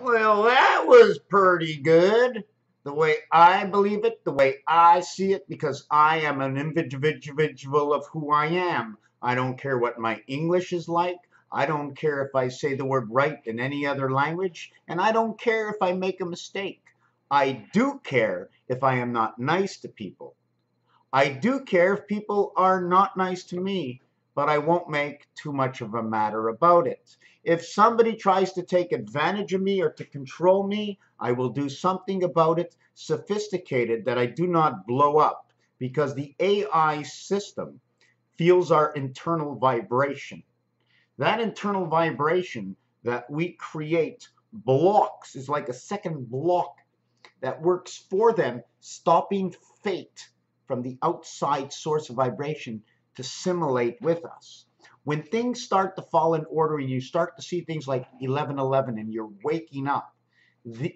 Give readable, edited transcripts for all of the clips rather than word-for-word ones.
Well, that was pretty good. The way I believe it, the way I see it, because I am an individual of who I am. I don't care what my English is like. I don't care if I say the word right in any other language. And I don't care if I make a mistake. I do care if I am not nice to people. I do care if people are not nice to me, but I won't make too much of a matter about it. If somebody tries to take advantage of me or to control me, I will do something about it, sophisticated, that I do not blow up, because the AI system feels our internal vibration. That internal vibration that we create blocks, is like a second block that works for them, stopping fate from the outside source of vibration to simulate with us. When things start to fall in order and you start to see things like 11:11 and you're waking up,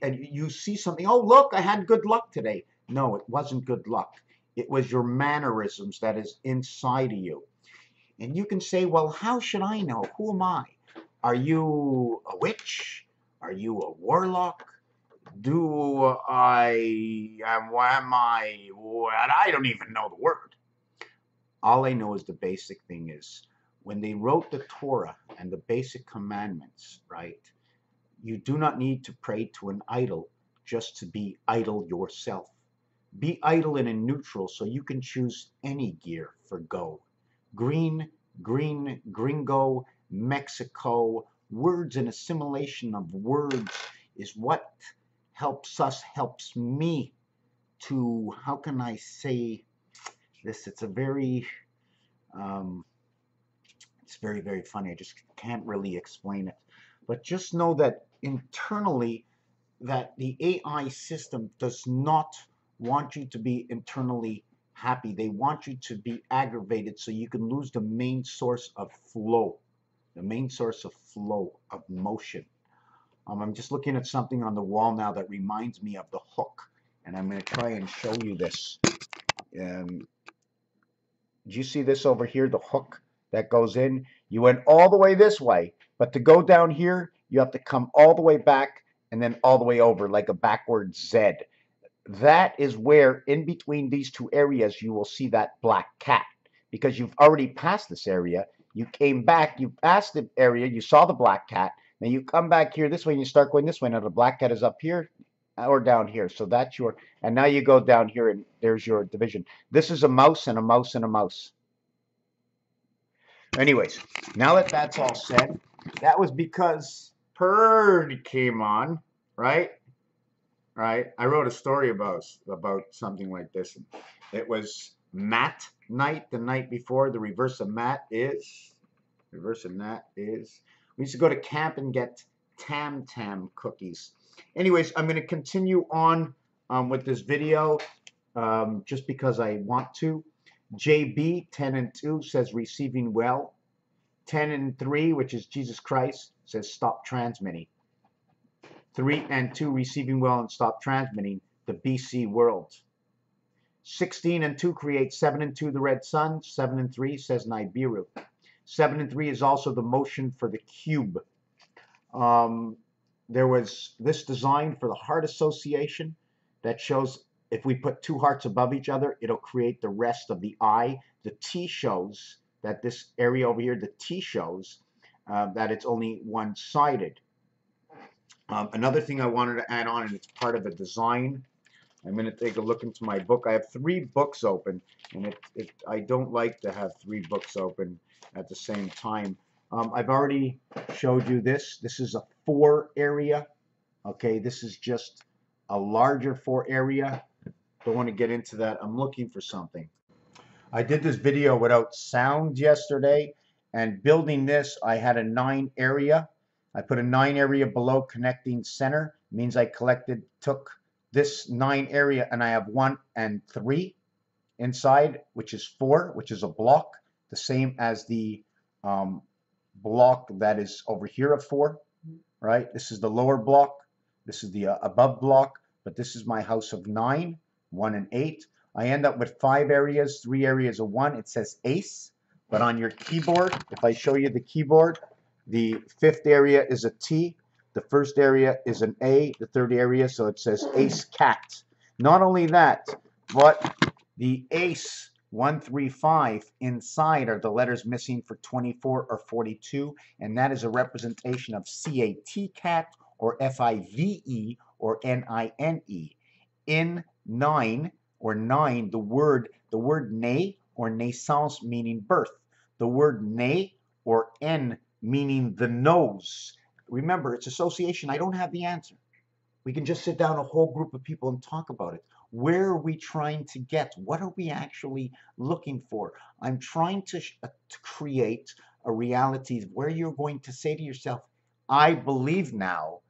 and you see something, oh, look, I had good luck today. No, it wasn't good luck. It was your mannerisms that is inside of you. And you can say, well, how should I know? Who am I? Are you a witch? Are you a warlock? Am I what? I don't even know the word. All I know is the basic thing is when they wrote the Torah and the basic commandments, right? You do not need to pray to an idol just to be idle yourself. Be idle and in neutral so you can choose any gear for go. Green, gringo, Mexico, words and assimilation of words is what helps me to, how can I say this? It's very, very funny. I just can't really explain it. But just know that internally, that the AI system does not want you to be internally happy. They want you to be aggravated so you can lose the main source of flow, of motion. I'm just looking at something on the wall now that reminds me of the hook, and I'm going to try and show you this. Do you see this over here, the hook that goes in? You went all the way this way, but to go down here, you have to come all the way back and then all the way over, like a backward Z. That is where, in between these two areas, you will see that black cat, because you've already passed this area. You came back, you passed the area, you saw the black cat. Then you come back here this way and you start going this way. Now the black cat is up here or down here. So that's your, and now you go down here and there's your division. This is a mouse and a mouse and a mouse. Anyways, now that that's all said, that was because Purdy came on, right? Right? I wrote a story about something like this. It was Mat night, the night before. The reverse of Mat is, we used to go to camp and get Tam Tam cookies. Anyways, I'm going to continue on with this video just because I want to. JB 10 and 2 says receiving well. 10 and 3, which is Jesus Christ, says stop transmitting. 3 and 2 receiving well and stop transmitting, the BC world. 16 and 2 creates 7 and 2 the red sun. 7 and 3 says Nibiru. 7 and 3 is also the motion for the cube. There was this design for the heart association that shows if we put two hearts above each other, it'll create the rest of the eye. The T shows that this area over here, the T shows that it's only one-sided. Another thing I wanted to add on, and it's part of a design. I'm going to take a look into my book. I have 3 books open, and I don't like to have 3 books open at the same time. I've already showed you this. This is a 4 area. Okay, this is just a larger 4 area. Don't want to get into that. I'm looking for something. I did this video without sound yesterday, and building this, I had a 9 area. I put a 9 area below connecting center. Means I took this 9 area, and I have 1 and 3 inside, which is 4, which is a block, the same as the block that is over here of 4, right? This is the lower block. This is the above block, but this is my house of 9, 1 and 8. I end up with 5 areas, 3 areas of 1. It says ace, but on your keyboard, if I show you the keyboard, the 5th area is a T. The first area is an A, the third area, so it says ace cat. Not only that, but the ace 135 inside are the letters missing for 24 or 42, and that is a representation of CAT cat or FIVE or NINE. In 9 or 9, the word ne or naissance meaning birth, the word ne or N meaning the nose. Remember, it's association. I don't have the answer. We can just sit down a whole group of people and talk about it. Where are we trying to get? What are we actually looking for? I'm trying to create a reality where you're going to say to yourself, I believe now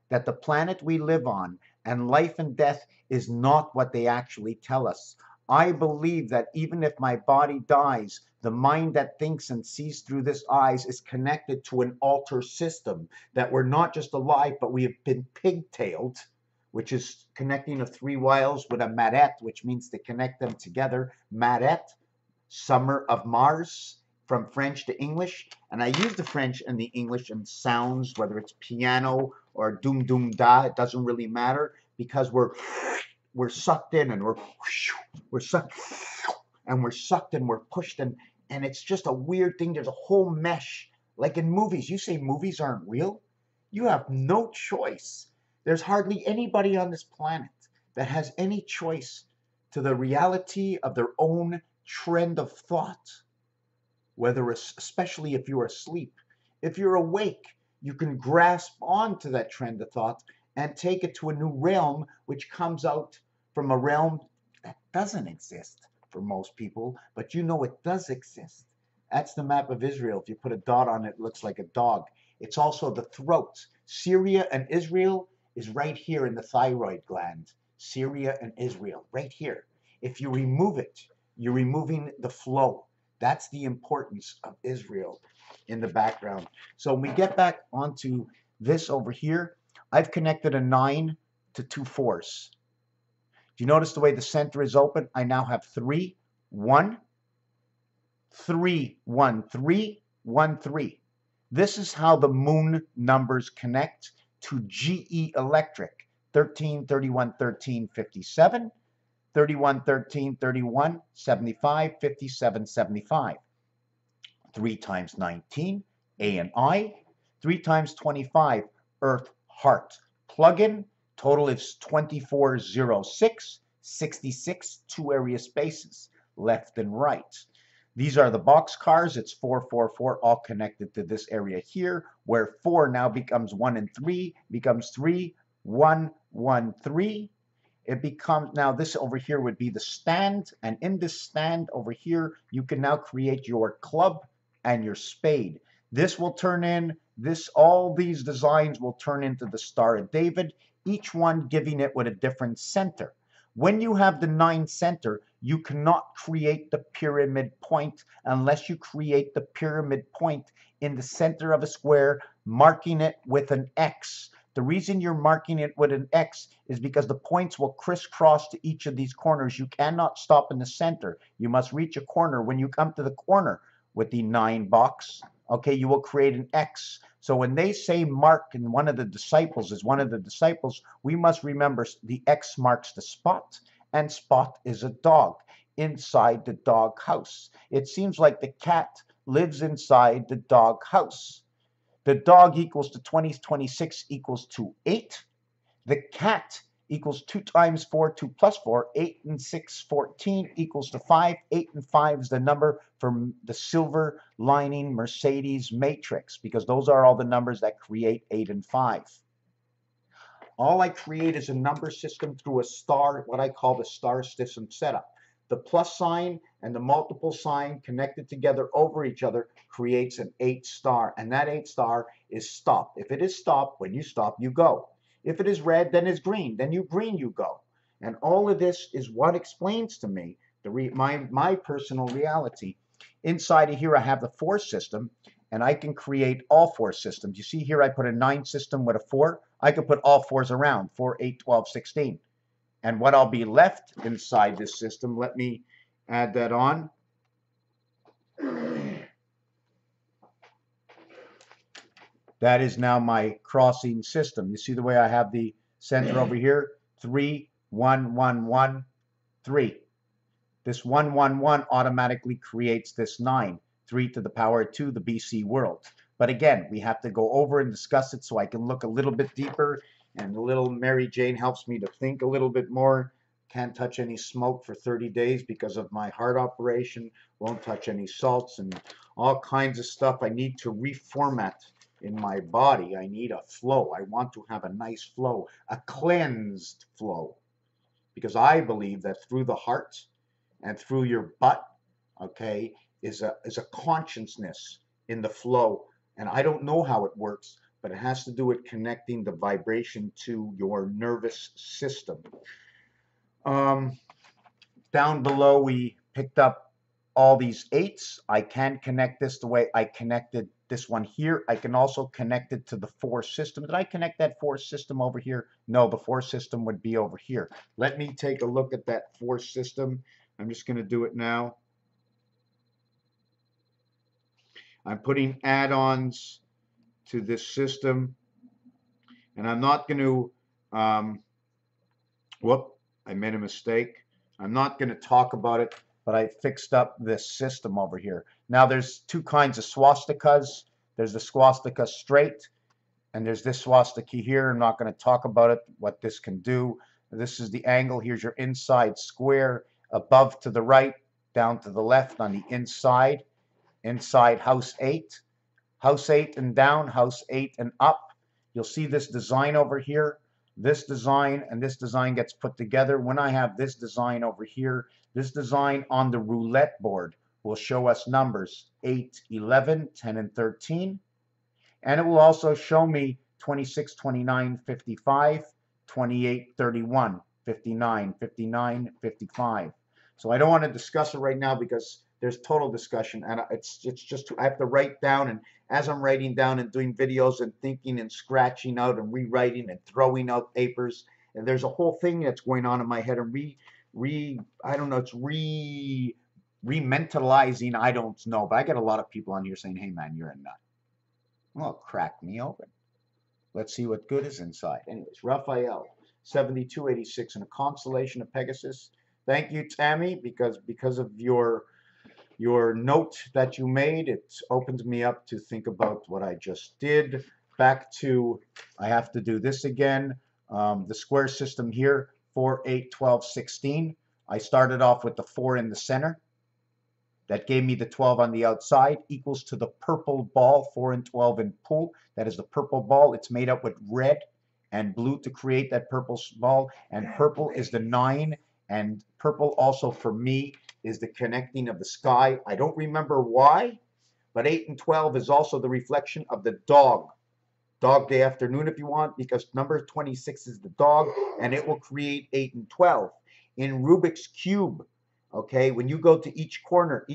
that the planet we live on and life and death is not what they actually tell us. I believe that even if my body dies, the mind that thinks and sees through this eyes is connected to an altar system, that we're not just alive, but we have been pigtailed, which is connecting the three wires with a maret, which means to connect them together. Maret, summer of Mars, from French to English. And I use the French and the English in sounds, whether it's piano or doom doom da, it doesn't really matter, because we're sucked in and we're sucked and we're sucked and we're pushed, and it's just a weird thing. There's a whole mesh. Like in movies, you say movies aren't real? You have no choice. There's hardly anybody on this planet that has any choice to the reality of their own trend of thought, whether especially if you're asleep. If you're awake, you can grasp onto that trend of thought and take it to a new realm, which comes out from a realm that doesn't exist for most people, but you know it does exist. That's the map of Israel. If you put a dot on it, it looks like a dog. It's also the throat. Syria and Israel is right here in the thyroid gland. Syria and Israel, right here. If you remove it, you're removing the flow. That's the importance of Israel in the background. So when we get back onto this over here, I've connected a 9 to 2 4s. Do you notice the way the center is open? I now have 3, 1, 3, 1, 3, 1, 3. This is how the moon numbers connect to GE Electric. 13, 31, 13, 57. 31, 13, 31, 75, 57, 75. 3 times 19, A and I. 3 times 25, Earth, Heart. Plug in, total is 2406, 66, 2 area spaces, left and right. These are the box cars. It's 444, all connected to this area here, where 4 now becomes 1 and 3, becomes 3, 1, 1, 3. It becomes, now this over here would be the stand, and in this stand over here, you can now create your club and your spade. This will turn in, all these designs will turn into the Star of David, each one giving it with a different center. When you have the 9 center, you cannot create the pyramid point unless you create the pyramid point in the center of a square, marking it with an X. The reason you're marking it with an X is because the points will crisscross to each of these corners. You cannot stop in the center. You must reach a corner. When you come to the corner with the 9 box, okay, you will create an X. So when they say Mark and one of the disciples is one of the disciples, we must remember the X marks the spot, and spot is a dog inside the dog house. It seems like the cat lives inside the dog house. The dog equals to 20, 26 equals to 8. The cat equals 2 times 4, 2 plus 4, 8 and 6, 14 equals to 5. 8 and 5 is the number from the silver lining Mercedes matrix, because those are all the numbers that create 8 and 5. All I create is a number system through a star, what I call the star system setup. The plus sign and the multiple sign connected together over each other creates an 8 star, and that 8 star is stop. If it is stop, when you stop, you go. If it is red, then it's green. Then you go. And all of this is what explains to me my personal reality. Inside of here, I have the 4 system, and I can create all 4 systems. You see here, I put a 9 system with a 4. I could put all 4s around, 4, 8, 12, 16. And what I'll be left inside this system, let me add that on. That is now my crossing system. You see the way I have the center over here? 3, 1, 1, 1, 3. This 1, 1, 1 automatically creates this 9, 3 to the power of 2, the BC world. But again, we have to go over and discuss it so I can look a little bit deeper, and the little Mary Jane helps me to think a little bit more. Can't touch any smoke for 30 days because of my heart operation. Won't touch any salts and all kinds of stuff. I need to reformat in my body. I need a flow. I want to have a nice flow, a cleansed flow, because I believe that through the heart and through your butt, okay, is a consciousness in the flow. And I don't know how it works, but it has to do with connecting the vibration to your nervous system. Down below, we picked up all these 8s. I can connect this the way I connected this one here. I can also connect it to the 4 system. Did I connect that 4 system over here? No, the 4 system would be over here. Let me take a look at that 4 system. I'm just going to do it now. I'm putting add-ons to this system, and I'm not going to, whoop, I made a mistake. I'm not going to talk about it, but I fixed up this system over here. Now there's 2 kinds of swastikas. There's the swastika straight, and there's this swastika here. I'm not going to talk about it, what this can do. This is the angle. Here's your inside square, above to the right, down to the left on the inside. Inside house 8. House 8 and down, house 8 and up. You'll see this design over here. This design and this design gets put together. When I have this design over here, this design on the roulette board will show us numbers 8, 11, 10, and 13. And it will also show me 26, 29, 55, 28, 31, 59, 59, 55. So I don't want to discuss it right now because there's total discussion, and it's just I have to write down, and as I'm writing down and doing videos and thinking and scratching out and rewriting and throwing out papers, and there's a whole thing that's going on in my head, and I don't know, it's re-mentalizing, I don't know, but I get a lot of people on here saying, hey man, you're a nut. Well, crack me open. Let's see what good is inside. Anyways, Raphael, 7286, and a constellation of Pegasus. Thank you, Tammy, because of your note that you made, it opens me up to think about what I just did. Back to, I have to do this again. The square system here, 4, 8, 12, 16. I started off with the 4 in the center. That gave me the 12 on the outside, equals to the purple ball, 4 and 12 in pool. That is the purple ball. It's made up with red and blue to create that purple ball. And purple is the 9. And purple also for me is the connecting of the sky. I don't remember why, but 8 and 12 is also the reflection of the dog. Dog day afternoon if you want, because number 26 is the dog, and it will create 8 and 12. In Rubik's Cube, okay, when you go to each corner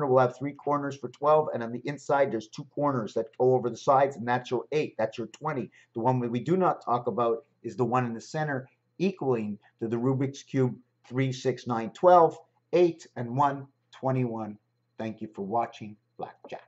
will have 3 corners for 12, and on the inside there's 2 corners that go over the sides, and that's your 8, that's your 20. The one we do not talk about is the one in the center, equaling to the Rubik's Cube 3, 6, 9, 12, 8 and 1, 21. Thank you for watching Blackjack.